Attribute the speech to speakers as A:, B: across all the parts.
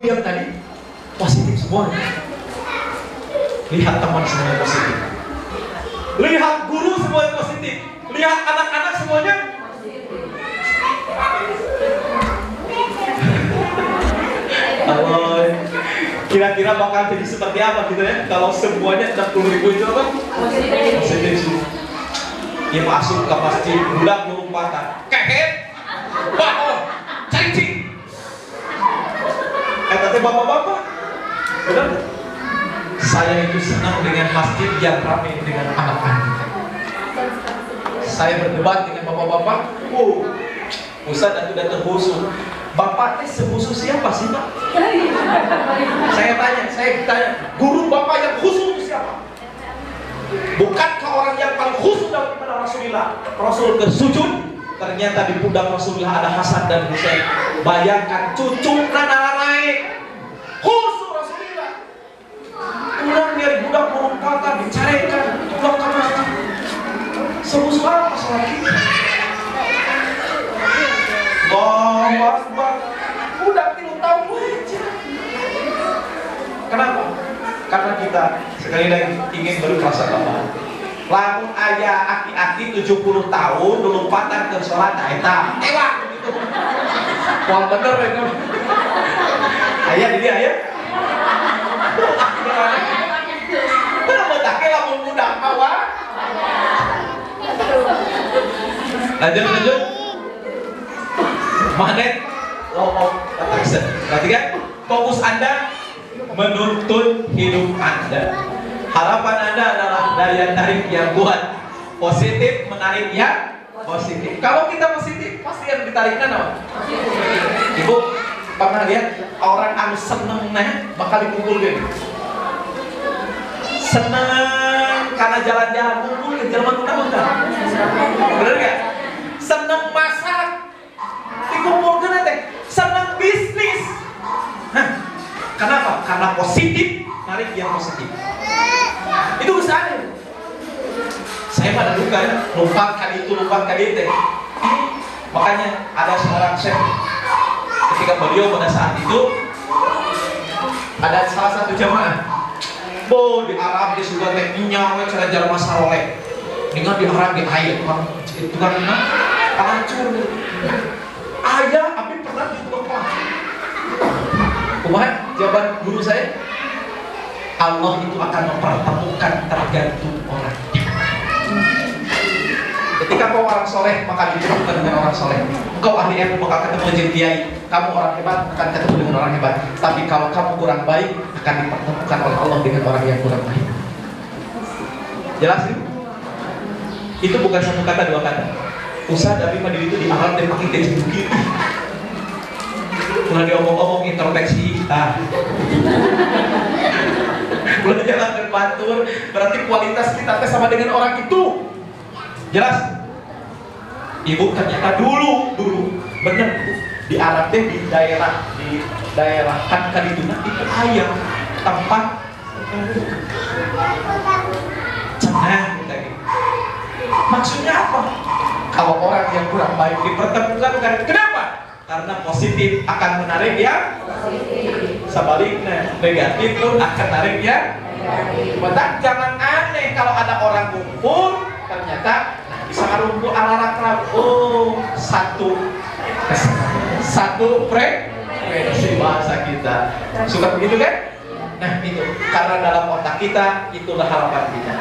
A: yang tadi positif semua. Lihat teman semuanya positif. Lihat guru semuanya positif. Lihat anak-anak semuanya. Allah, kira-kira bakal jadi seperti apa gitu ya? Kalau semuanya 60.000 itu apa? Positif sih. Dia masuk ke masjid, budak lompatan, kehet, wah, cacing. Kata bapak-bapak, benar? Saya itu senang dengan masjid yang ramai dengan anak-anak. Saya berdebat dengan bapak-bapak. Ustaz sudah terkhusus. Bapaknya sekhusus siapa sih, Pak? Saya tanya, guru bapak yang khusus itu siapa? Bukankah orang yang paling khusus dalam ibadah Rasulullah? Rasul bersujud, ternyata di pundak Rasulullah ada Hasan dan Husain. Bayangkan cucu naik khusus Rasulullah. Kurang biar budak merupakan dicarikan pulang ke masjid. Sekhusus apa sholat kita? Allahu Akbar. Budak itu tahu aja. Kenapa? Karena kita sekali lagi ingin berperasaan apa? Lamun ayah aki-aki 70 tahun dulu patah ke sholat eta ewak gitu. Wah bener itu. Ayah jadi ayah. Kenapa tak lamun budak awak? Lanjut. Magnet law of attraction. Perhatikan, fokus Anda menuntun hidup Anda. Harapan Anda adalah daya tarik yang kuat, positif menarik yang positif. Kalau kita positif, pasti yang ditarikkan apa? Ibu pernah lihat orang anu seneng bakal dikumpul gini. Seneng karena jalan-jalan kumpul ke jalan muda-muda. Bener gak? Seneng masak dikumpulkan nanti. Seneng bisnis. Kenapa? Karena positif, tarik yang positif. Itu usahanya. Saya pada duka ya, lupa kali itu. Makanya ada seorang chef ketika beliau pada saat itu ada salah satu jamaah. Di Arab dia sudah tekniknya cara jalan masalah oleh. Dengan di Arab di air, itu kan hancur. Ayah, tapi pernah ditukar. Kumaha jawaban guru saya? Allah itu akan mempertemukan tergantung orang. Ketika kau orang soleh maka dipertemukan dengan orang soleh. Kau ahli ilmu maka ketemu dengan kiai. Kamu orang hebat akan ketemu dengan orang hebat. Tapi kalau kamu kurang baik akan dipertemukan oleh Allah dengan orang yang kurang baik. Jelas itu? Itu bukan satu kata dua kata. Ustaz tapi mandiri itu di Arab dan pakai gaji begini. Mulai diomong-omong introspeksi kita. Mulai jalan berbatur, berarti kualitas kita sama dengan orang itu. Jelas? Ibu ternyata dulu bener di Arab deh di daerah kan itu itu ayam tempat cenah gitu. Maksudnya apa? Kalau orang yang kurang baik dipertemukan kan kenapa? Karena positif akan menarik yang positif. Sebaliknya negatif pun akan menarik yang negatif. Jangan aneh kalau ada orang kumpul ternyata bisa ngumpul ala-ala satu frekuensi bahasa kita. Suka begitu kan? Nah itu karena dalam otak kita itulah harapan kita.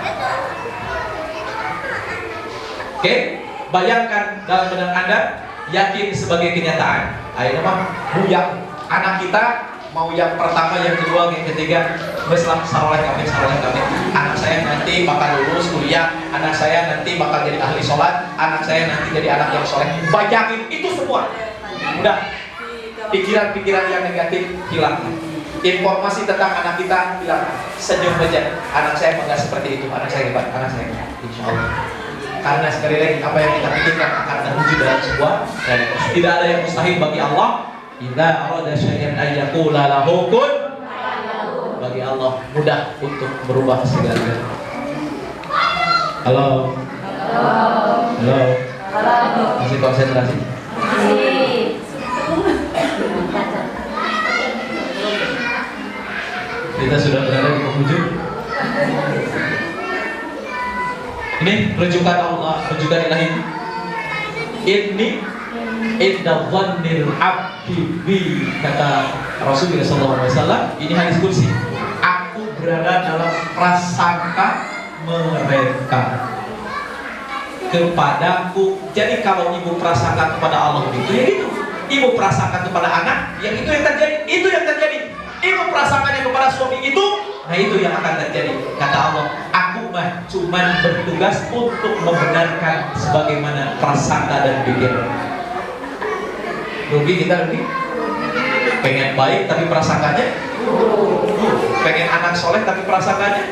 A: Oke, bayangkan dalam benak Anda yakin sebagai kenyataan. Akhirnya mah yang anak kita mau yang pertama, yang kedua, yang ketiga, beslah saroleh kami. Anak saya nanti bakal lulus kuliah, anak saya nanti bakal jadi ahli sholat, anak saya nanti jadi anak yang soleh. Bayangin itu semua. Udah, pikiran-pikiran yang negatif hilang. Informasi tentang anak kita hilang. Senyum aja. Anak saya enggak seperti itu. Anak saya hebat. Anak saya hebat. Insya Allah. Karena sekali lagi apa yang kita pikirkan akan terwujud dalam sebuah realitas. Tidak ada yang mustahil bagi Allah. Idza arada syai'an ay yaqula lahu kun. Bagi Allah mudah untuk merubah segala-galanya. Halo. Masih konsentrasi? Masih. Kita sudah berada di penghujung. Ini rujukan Allah, rujukan ilahi. Ini inna dhannil abdi bi, kata Rasulullah SAW. Ini hadis kursi. Aku berada dalam prasangka mereka kepadaku. Jadi kalau ibu prasangka kepada Allah itu ya gitu. Ibu prasangka kepada anak, yang itu yang terjadi. Itu yang terjadi. Ibu prasangkanya kepada suami itu, nah itu yang akan terjadi. Kata Allah, aku mah cuman bertugas untuk membenarkan sebagaimana prasangka dan pikiran. Rugi kita rugi. Pengen baik tapi prasangkanya, pengen anak soleh tapi prasangkanya,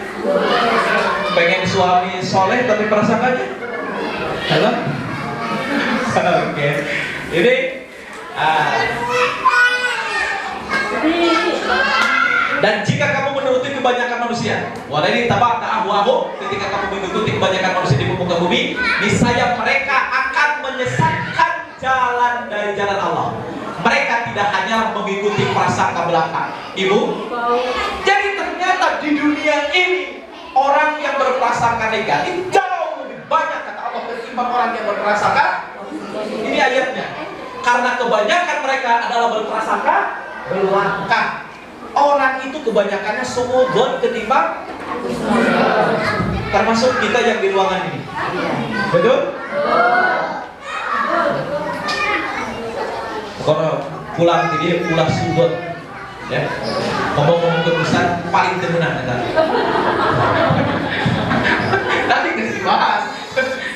A: pengen suami soleh tapi prasangkanya. Halo? Oke. Ini dan jika kamu menuruti kebanyakan manusia, walaini tabata ahwahu, ketika kamu mengikuti kebanyakan manusia di muka bumi, niscaya mereka akan menyesatkan jalan dari jalan Allah. Mereka tidak hanya mengikuti prasangka belaka. Ibu, jadi ternyata di dunia ini orang yang berprasangka negatif jauh lebih banyak, kata Allah, ketimbang orang yang berprasangka. Ini ayatnya. Karena kebanyakan mereka adalah berprasangka belaka. Orang itu kebanyakannya suudzon ketimbang, termasuk kita yang di ruangan ini. Betul? Kalau pulang ke dia pulang suudzon, ya. Ngomong-ngomong keputusan paling temenan tadi. Tadi kasih bahas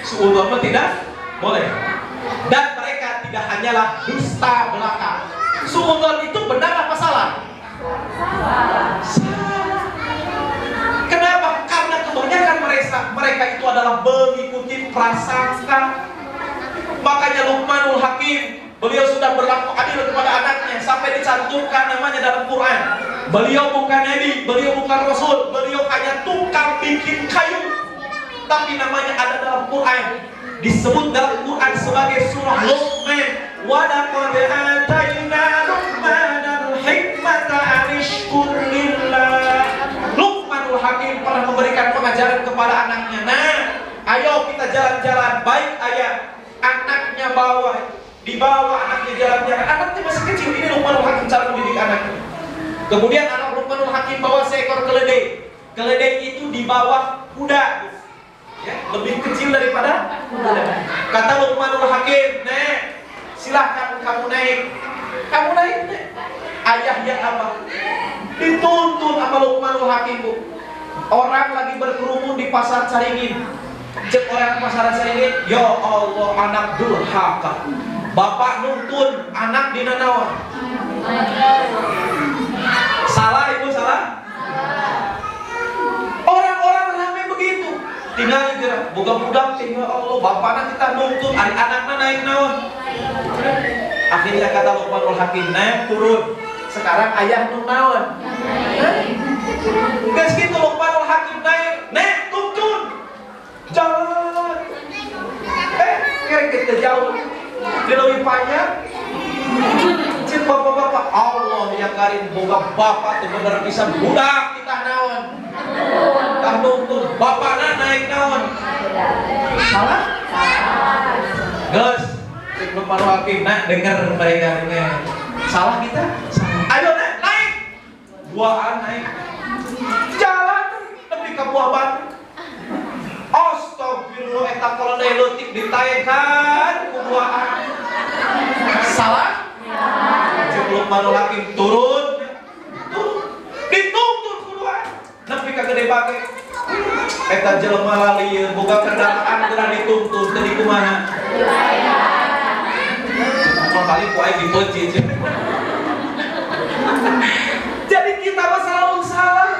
A: suudzon tidak boleh. Dan mereka tidak hanyalah dusta belaka. Suudzon itu benar apa salah? Salah. Kenapa? Karena kebanyakan mereka itu adalah mengikuti prasangka. Makanya Luqmanul Hakim, beliau sudah berlaku adil kepada anaknya sampai dicantumkan namanya dalam Quran. Beliau bukan nabi, beliau bukan rasul, beliau hanya tukang bikin kayu, tapi namanya ada dalam Quran. Disebut dalam Quran sebagai surah Luqman. Wa laqad atayna Luqmanal hikmata an ishkur lillah. Luqmanul Hakim pernah memberikan pengajaran kepada anaknya. Nah, ayo kita jalan-jalan. Baik ayah. Anaknya dibawa anaknya jalan-jalan. Anaknya masih kecil. Ini Luqmanul Hakim cara mendidik anaknya. Kemudian anak Luqmanul Hakim bawa seekor keledai. Keledai itu di bawah kuda. Ya, lebih kecil daripada kuda. Kata Luqmanul Hakim, "Nek, silahkan kamu naik." Kamu naik, Nek. Ayahnya apa? Dituntun sama Luqmanul Hakim, Bu. Orang lagi berkerumun di pasar Caringin. Cek orang pasar Caringin, "Ya Allah, anak durhaka. Bapak nuntun anak di nanawan." Salah, Ibu, salah? Orang-orang ramai begitu. Tinggal kira, buka-buka, tinggal Allah, bapaknya kita nuntun, anak-anaknya naik naon. Akhirnya kata Luqmanul Hakim, naik turun. Sekarang ayah nu naon. Guys gitu Luqmanul Hakim naik tuntun. Jalan. Kira kita jauh. Dia lebih panjang. Cik bapak-bapak, Allah yang karim boga bapak tuh bener bisa budak kita naon. Tah nuntun bapakna naik naon. Salah? Guys, cik Luqmanul Hakim dengar mereka dengar. Salah kita? Salah. Ayo naik. Duaan naik. Jalan lebih ke buah batu. Astagfirullah, eta keledai leutik ditayekan ku duaan. Salah? Cik Luqmanul Hakim turun. Dituntun ku duaan. Nepi ka gede bage. Eta jelema lieur boga kendaraan geura dituntun teh di kumaha? Mau kali ku aing dipeucit. Jadi kita mah selalu salah.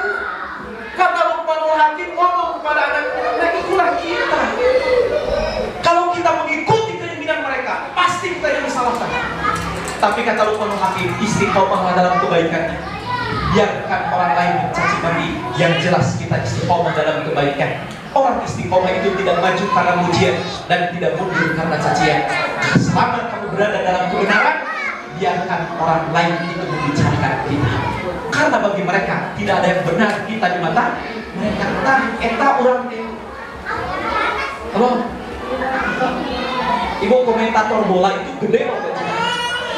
A: Kata Luqmanul Hakim ngomong kepada anak-anak, nah itulah kita. Kalau kita mengikuti keinginan mereka, pasti kita yang disalahkan. Tapi kata Luqmanul Hakim, istiqomahlah dalam kebaikannya. Biarkan orang lain mencaci maki, yang jelas kita istiqomah dalam kebaikan. Orang istiqomah itu tidak maju karena pujian dan tidak mundur karena cacian. Selama kamu berada dalam kebenaran, biarkan orang lain itu membicarakan kita. Karena bagi mereka tidak ada yang benar kita di mata mereka. Tah eta orang halo ibu komentator bola itu gede loh gajinya.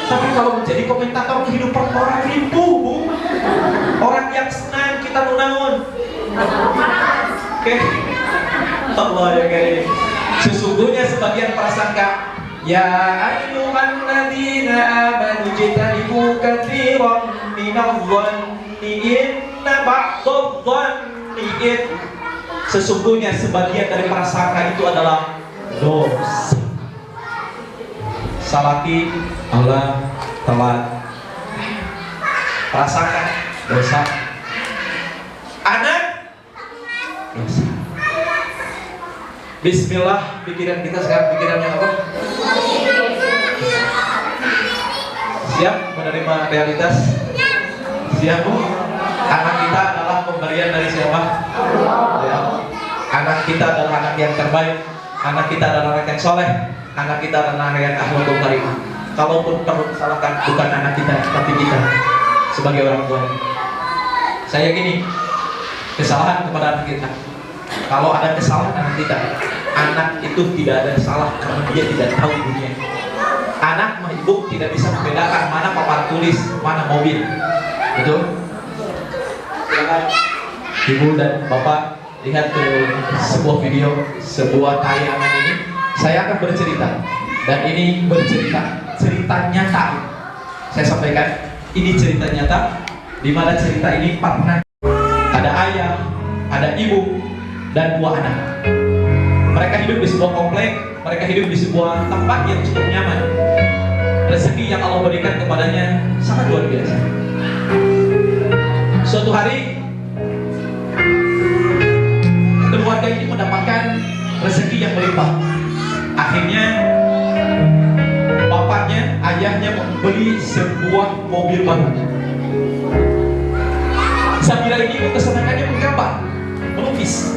A: Tapi kalau menjadi komentator kehidupan orang ribu, orang yang senang kita nunaun. Oke, Allah ya kayak sesungguhnya sebagian prasangka ya ayyuhan ladzina amanu jitanibu katsiran minadh-dhanni inna ba'dadh-dhanni itsm. Sesungguhnya sebagian dari prasangka itu adalah dosa. Salati Allah telat prasangka dosa, anak dosa. Bismillah, pikiran kita sekarang pikirannya apa? Siap menerima realitas? Siap Bu? Anak kita adalah pemberian dari siapa? Ya. Anak kita adalah anak yang terbaik. Anak kita adalah anak yang soleh. Anak kita adalah anak yang akhlakul karimah. Kalaupun perlu disalahkan, bukan anak kita, tapi kita sebagai orang tua. Saya yakini kesalahan kepada anak kita. Kalau ada kesalahan anak kita, anak itu tidak ada salah karena dia tidak tahu dunia. Anak mah ibu tidak bisa membedakan mana papan tulis, mana mobil. Betul? Silakan ibu dan bapak lihat ke sebuah video, sebuah tayangan ini. Saya akan bercerita, dan ini cerita nyata. Saya sampaikan, ini cerita nyata, di mana cerita ini pernah ada ayah, ada ibu, dan dua anak. Mereka hidup di sebuah komplek, mereka hidup di sebuah tempat yang cukup nyaman. Rezeki yang Allah berikan kepadanya sangat luar biasa. Suatu hari keluarga ini mendapatkan rezeki yang melimpah. Akhirnya bapaknya, ayahnya membeli sebuah mobil baru. Sabira ini kesenangannya menggambar, melukis.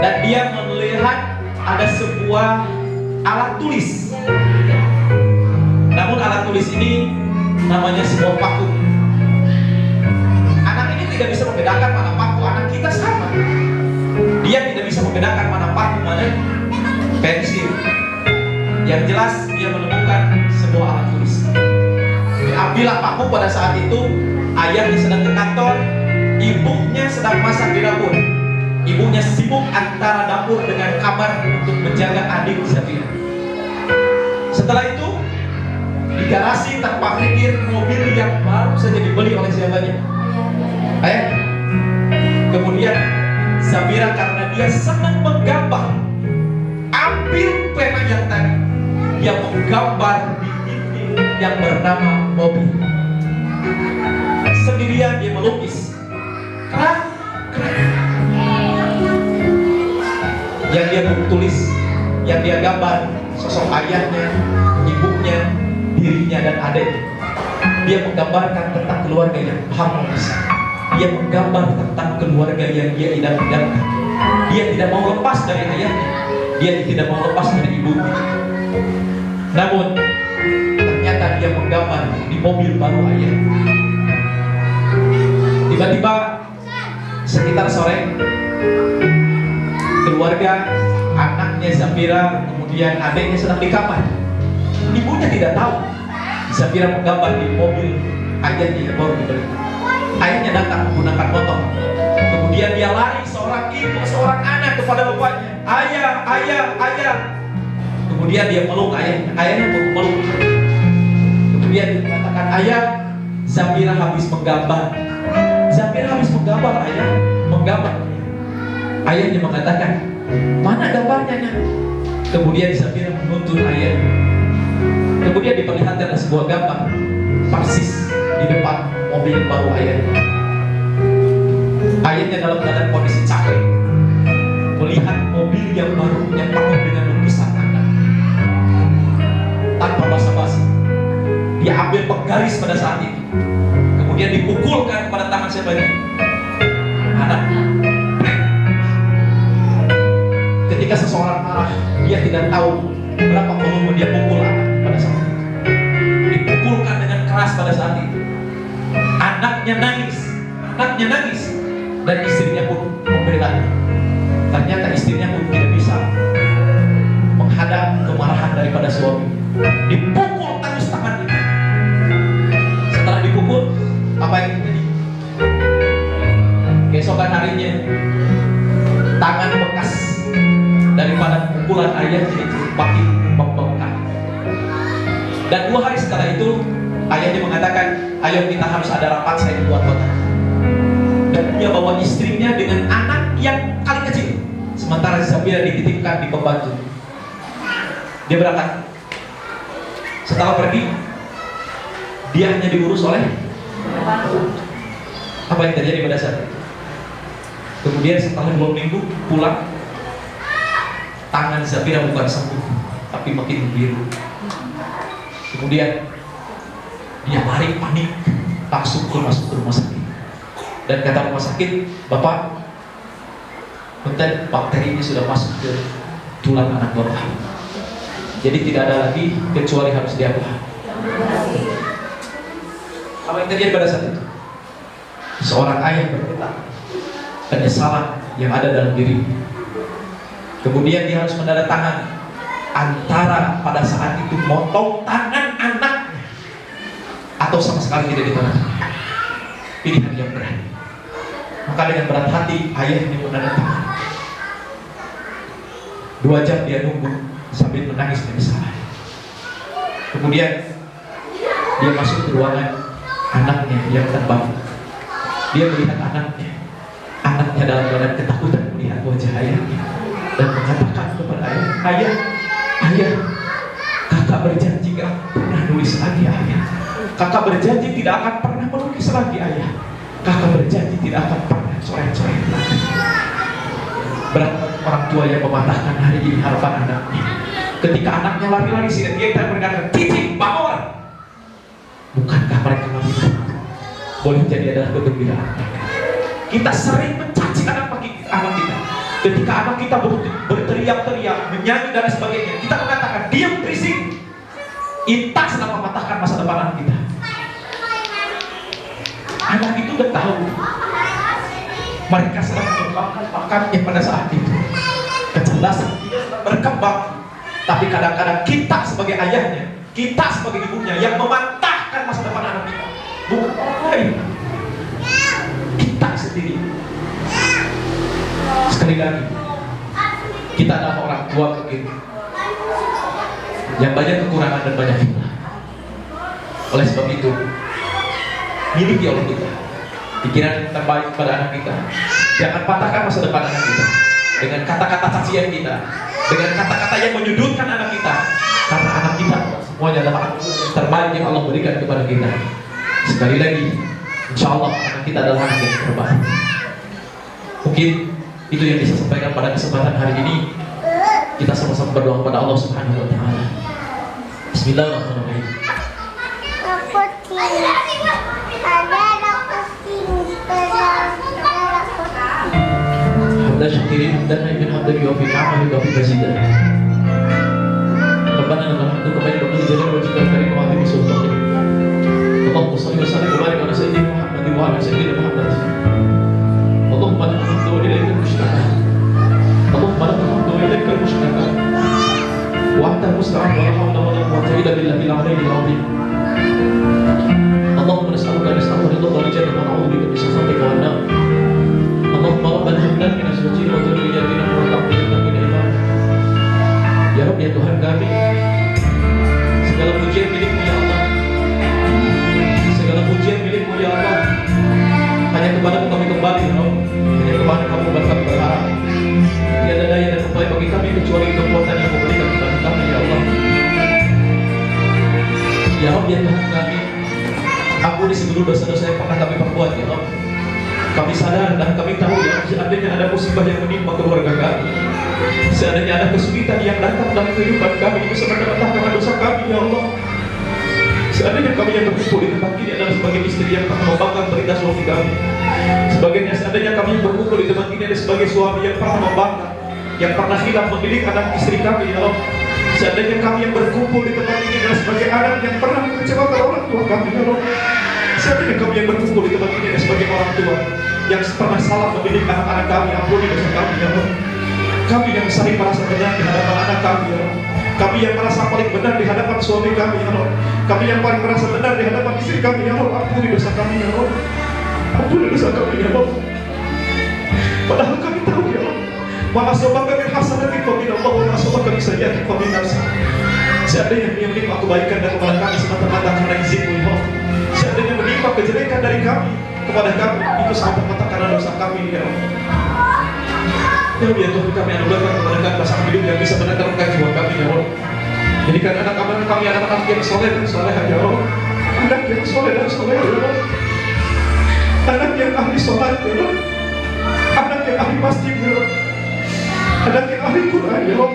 A: Dan dia melihat ada sebuah alat tulis. Namun alat tulis ini namanya sebuah paku. Anak ini tidak bisa membedakan mana paku, anak kita sama. Dia tidak bisa membedakan mana paku, mana pensil. Yang jelas dia menemukan sebuah alat tulis. Diambillah paku pada saat itu. Ayahnya sedang ke kantor, ibunya sedang masak di dapur. Ibunya sibuk antara dapur dengan kamar untuk menjaga adik Sabira. Setelah itu di garasi terparkir mobil yang baru saja dibeli oleh siapanya? Ayah. Kemudian Sabira karena dia senang menggambar, ambil pena yang tadi, dia menggambar di dinding yang bernama mobil. Sendirian dia melukis. Keren. Yang dia tulis, yang dia gambar sosok ayahnya, ibunya, dirinya dan adiknya. Dia menggambarkan tentang keluarga yang harmonis. Dia menggambar tentang keluarga yang dia idam-idamkan. Dia tidak mau lepas dari ayahnya. Dia tidak mau lepas dari ibunya. Namun ternyata dia menggambar di mobil baru ayah. Tiba-tiba sekitar sore, keluarga, anaknya Sabira, kemudian adiknya sedang di kamar. Ibunya tidak tahu Sabira menggambar di mobil ayahnya yang baru dibeli. Ayahnya datang menggunakan motor. Kemudian dia lari seorang ibu, seorang anak kepada bapaknya. Ayah, ayah, ayah. Kemudian dia meluk ayahnya. Ayahnya meluk. Kemudian dia mengatakan, ayah, Sabira habis menggambar. Sabira habis menggambar, ayah. Menggambar. Ayahnya mengatakan, mana gambarnya, nak? Kemudian Sabira menuntun ayah. Kemudian diperlihatkan sebuah gambar persis di depan mobil baru ayahnya. Ayahnya dalam keadaan kondisi capek, melihat mobil yang baru yang penuh dengan lukisan anak. Tanpa basa-basi, dia ambil penggaris pada saat itu. Kemudian dipukulkan pada tangan siapa ini? Anak. Ketika seseorang marah, dia tidak tahu berapa volume dia pukul anak pada saat itu. Dipukulkan dengan keras pada saat itu. Anak Anaknya nangis, dan istrinya pun membela. Ternyata istrinya pun tidak bisa menghadap kemarahan daripada suami. Dipukul tandus tangannya. Setelah dipukul, apa yang terjadi? Keesokan harinya, tangan bekas daripada pukulan ayahnya itu makin membengkak. Dan 2 hari setelah itu, ayahnya mengatakan, ayo kita harus ada rapat saya di luar kota. Dan dia bawa istrinya dengan anak yang paling kecil. Sementara Zabira dititipkan di pembantu. Dia berangkat. Setelah pergi, dia hanya diurus oleh apa yang terjadi pada saat itu. Kemudian setelah 2 minggu pulang, tangan Zabira bukan sembuh, tapi makin biru. Kemudian dia lari panik, langsung masuk ke rumah sakit. Dan kata rumah sakit, Bapak, punten, bakterinya sudah masuk ke tulang anak Bapak. Jadi tidak ada lagi kecuali harus diapakan. Apa yang terjadi pada saat itu? Seorang ayah bergetar penyesalan yang ada dalam diri. Kemudian dia harus menandatangani antara pada saat itu motong tangan anaknya atau sama sekali tidak ditandatangani. Pilihan yang berat. Maka dengan berat hati ayahnya menandatangani. 2 jam dia nunggu sambil menangis penyesalan. Kemudian dia masuk ke ruangan anaknya yang terbangun. Dia melihat anaknya dalam keadaan ketakutan melihat wajah ayahnya dan mengatakan kepada ayah, kakak berjanji gak pernah nulis lagi ayah. Kakak berjanji tidak akan pernah melukis lagi ayah. Kakak berjanji tidak akan pernah coret-coret lagi. Berapa orang tua yang mematahkan hari ini harapan anaknya. Ketika anaknya lari-lari sini, dia tidak berkata, "Cici, bangun!" Bukankah mereka lari? Boleh jadi adalah kegembiraan mereka. Kita sering mencaci anak kita. Ketika anak kita berteriak-teriak, menyanyi dan sebagainya, kita mengatakan, "Diam, berisik." Kita sedang mematahkan masa depan anak kita. Anak itu udah tahu mereka sedang mengembangkan bakatnya pada saat itu. Kecerdasan berkembang. Tapi kadang-kadang kita sebagai ayahnya, kita sebagai ibunya yang mematahkan masa depan anak kita. Bukan orang lain, kita sendiri. Sekali lagi, kita adalah orang tua mungkin yang banyak kekurangan dan banyak hilang. Oleh sebab itu, miliki oleh kita pikiran yang terbaik pada anak kita. Jangan patahkan masa depan anak kita dengan kata-kata cacian kita, dengan kata-kata yang menyudutkan anak kita. Karena anak kita semuanya adalah terbaik yang Allah berikan kepada kita. Sekali lagi, insya Allah anak kita adalah anak yang terbaik. Mungkin itu yang bisa sampaikan pada kesempatan hari ini. Kita sama-sama berdoa kepada Allah Subhanahu wa Ta'ala. Bismillahirrahmanirrahim. Hamdan syakirin dan min hamdan yuafi ni'amahu wa yuafi mazidah. Rabbana lakal hamdu kama yanbaghi li jalali wajhikal karim wa 'azimi sultanik. Allahumma shalli wa sallim wa barik ala sayyidina Muhammadin wa ala sayyidina Muhammad. Allahumma lakal hamdu wa ilaikal mushtaka. Allahumma lakal hamdu wa ilaikal mushtaka. Wa anta musta'an wa la hawla wa la quwwata illa billahil 'aliyyil 'azim. Allahumma nas'aluka ridha wal jannah wa na'udzu bika min sakhatika wan nar. Allahumma rabbana hab lana min azwajina wa dhurriyyatina qurrata a'yun warzuqna iman. Ya Rabb, ya Tuhan kami, segala pujian milik-Mu ya Allah. Segala pujian milik-Mu ya Allah. Hanya kepada-Mu kami kembali ya Allah. Hanya kepada Kamu kami berharap. Tiada daya dan upaya bagi kami kecuali kekuatan yang Mu berikan kepada kami ya Allah. Ya Rabb, ya Tuhan kami, ampuni seluruh dosa-dosa yang pernah kami perbuat ya Allah. Kami sadar dan kami tahu ya, seandainya ada musibah yang menimpa keluarga kami, seandainya ada kesulitan yang datang dalam kehidupan kami semata-mata karena dosa kami ya Allah. Seandainya kami yang berkumpul di tempat ini adalah sebagai istri yang pernah membanggakan berita suami kami, seandainya kami yang berkumpul di tempat ini adalah sebagai suami yang pernah membanggakan, yang pernah hilang mendidik anak istri kami ya Allah. Seandainya kami yang berkumpul di tempat ini adalah sebagai anak yang pernah mengecewakan orang tua kami ya Allah. Seandainya kami yang berkumpul di tempat ini sebagai orang tua yang pernah salah mendidik anak-anak kami, ampuni dosa kami ya Allah. Kami yang sering merasa benar di hadapan anak kami ya Allah. Kami yang merasa paling benar di hadapan suami kami ya Allah. Kami yang paling merasa benar di hadapan istri kami ya Allah. Ampuni dosa kami ya Allah. Ampuni dosa kami ya Allah. Padahal kami tahu ya Allah, ma asabaka min hasanatin fa min Allah wa ma asabaka min sayyi'atin fa min nafsik. Seandainya yang menimpa kebaikan dan kepada kami semata-mata karena izin-Mu ya Allah. Seandainya menimpa kejelekan dari kami kepada kami, itu semata-mata karena dosa kami ya Allah. Ya biar Tuhan kami anugerahkan kepada kami pasangan hidup yang bisa menenangkan jiwa kami ya Allah. Jadikan anak-anak kami anak-anak yang soleh dan solehah ya Allah. Anak yang soleh dan soleh ya Allah. Anak yang ahli sholat ya Allah. Anak yang ahli masjid ya Allah. Anak yang ahli Quran ya Allah.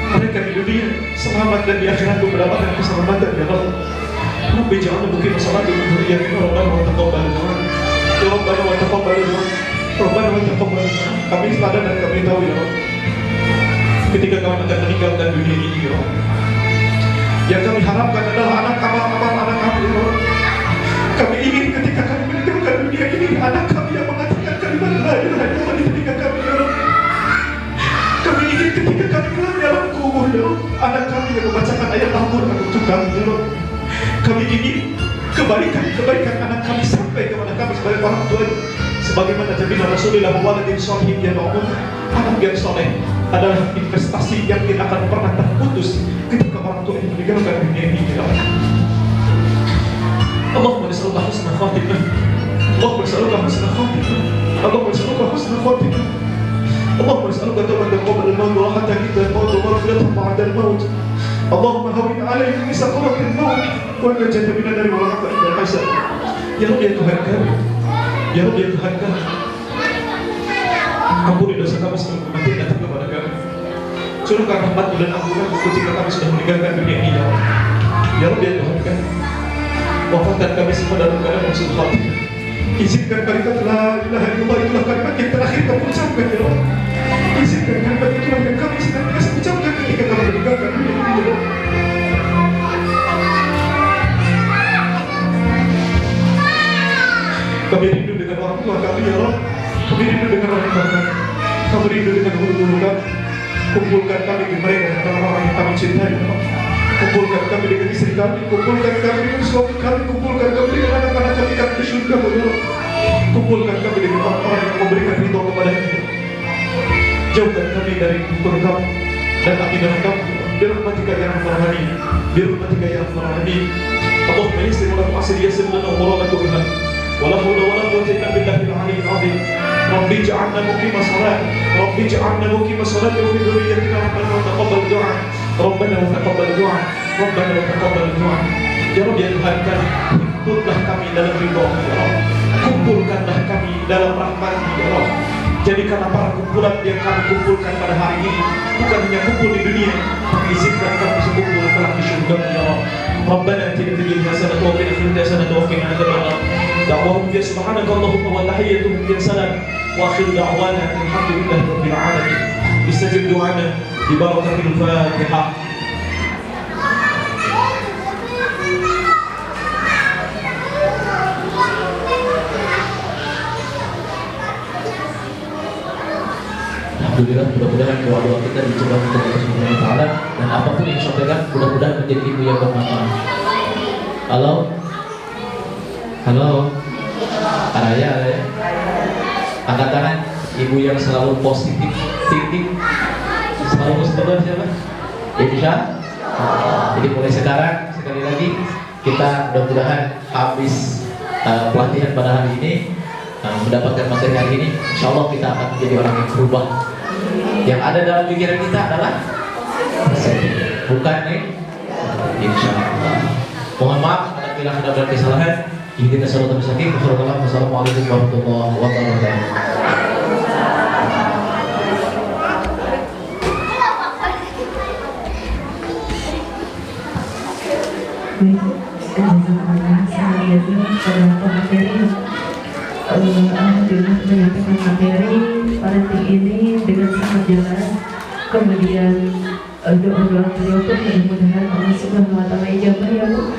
A: Mereka di dunia selamat dan di akhirat mendapatkan keselamatan ya Allah. Rabbi ja'alna muqima sholati wa dhurriyyatina rabbana wa taqabbal du'a. Ya Rabbana wa taqabbal du'a. Rabbana wa taqabbal du'a. Kami sadar dan kami tahu ya Allah, ketika kami akan meninggalkan dunia ini ya Allah, yang kami harapkan adalah anak amal-amal anak kami ya Allah. Kami ingin ketika kami meninggalkan dunia ini, anak kami yang mengatakan kalimat la ilaha illallah di telinga kami ya Allah. Kami ingin ketika kami kelak di alam kubur ya Allah, anak kami yang membacakan ayat Al-Quran untuk kami ya Allah. Kami ingin kebaikan anak kami sampai kepada kami sebagai orang tua, sebagaimana jaminan Rasulullah waladin sholihin ya Allah. Anak yang soleh adalah investasi yang tidak akan pernah terputus ketika orang tua ini meninggalkan dunia ini ya Allah. Allahumma nas'aluka husnal khatimah. Allahumma nas'aluka husnal khatimah. Allahumma nas'aluka husnal khatimah. Allahumma nas'aluka tawbatan qabla al-maut wa rahmatan inda al-maut wa maghfiratan ba'da al-maut. Allahumma hawwin 'alaina min sakaratil maut wa najatan min an-nar wa rahmatan inda al-hisab. Ya Rabbi ya Tuhan kami. Ya Rabbi ya Tuhan kami. Ampuni dosa kami sebelum kematian datang kepada kami. Curahkan rahmat-Mu dan ampunan-Mu ketika kami sudah meninggalkan dunia ini ya Allah. Ya Rabbi ya Tuhan kami. Wafatkan kami semua dalam keadaan husnul khatimah. Izinkan kalimat la ilaha illallah itulah kalimat yang terakhir kami ucapkan ya Allah. Izinkan kalimat itulah yang kami senantiasa ucapkan ketika kami meninggalkan dunia ini ya Allah. Kami rindu dengan orang tua kami ya Allah. Kami rindu dengan orang tua kami. Kami rindu dengan guru-guru kami. Kumpulkan kami dengan mereka dan orang-orang yang kami cintai ya Allah. Kumpulkan kami dengan istri kami, kumpulkan kami dengan suami kami, kumpulkan kami dengan anak-anak kami di surga ya Allah. Kumpulkan kami dengan orang-orang yang memberikan ridho kepada kami. Jauhkan kami dari kufur kami dan akidah kami. Birahmatika ya Arhamar Rahimin. Birahmatika ya Arhamar Rahimin. Allahumma yassir wa la tu'assir, yassir lana umurana kullaha. Wala hawla wala quwwata illa billahil aliyyil azim. Rabbi ij'alna muqima shalah. Rabbi ij'alna muqima shalah wa min dhurriyyatina rabbana wa taqabbal du'a. Rabbana wa taqabbal du'a. Rabbana wa taqabbal du'a. Ya Rabbi ya Tuhan kami, kumpulkanlah kami dalam ridho-Mu ya Allah. Kumpulkanlah kami dalam rahmat-Mu ya Allah. Jadikanlah para kumpulan yang kami kumpulkan pada hari ini bukan hanya kumpul di dunia, tapi izinkan kami bisa kumpul kelak di surga-Mu ya Allah. Rabbana atina fid dunya hasanatan wa fil akhirati hasanatan wa qina adzabannar. Da'wahum fiha subhanaka Allahumma wa tahiyyatuhum fiha salam wa akhiru da'wana alhamdulillahi rabbil alamin. Istajib du'ana bi barakatil Fatihah.
B: Alhamdulillah, mudah-mudahan doa-doa kita dijawab oleh Allah Subhanahu wa taala, dan apapun yang disampaikan mudah-mudahan menjadi ilmu yang bermanfaat. Halo? Halo? Araya ya? Angkat tangan ibu yang selalu positif thinking. Selalu positif siapa? Insya. Jadi mulai sekarang sekali lagi kita mudah-mudahan habis pelatihan pada hari ini, mendapatkan materi hari ini, insya Allah kita akan menjadi orang yang berubah. Yang ada dalam pikiran kita adalah bukan insya Allah. Mohon maaf apabila ada berbagai kesalahan. Ini kesalahan tersebut. Wassalamualaikum warahmatullahi wabarakatuh.
C: Alhamdulillah menyampaikan materi parenting ini dengan sangat jelas. Kemudian doa-doa beliau pun mudah-mudahan Allah Subhanahu wa taala ijabah ya Bu.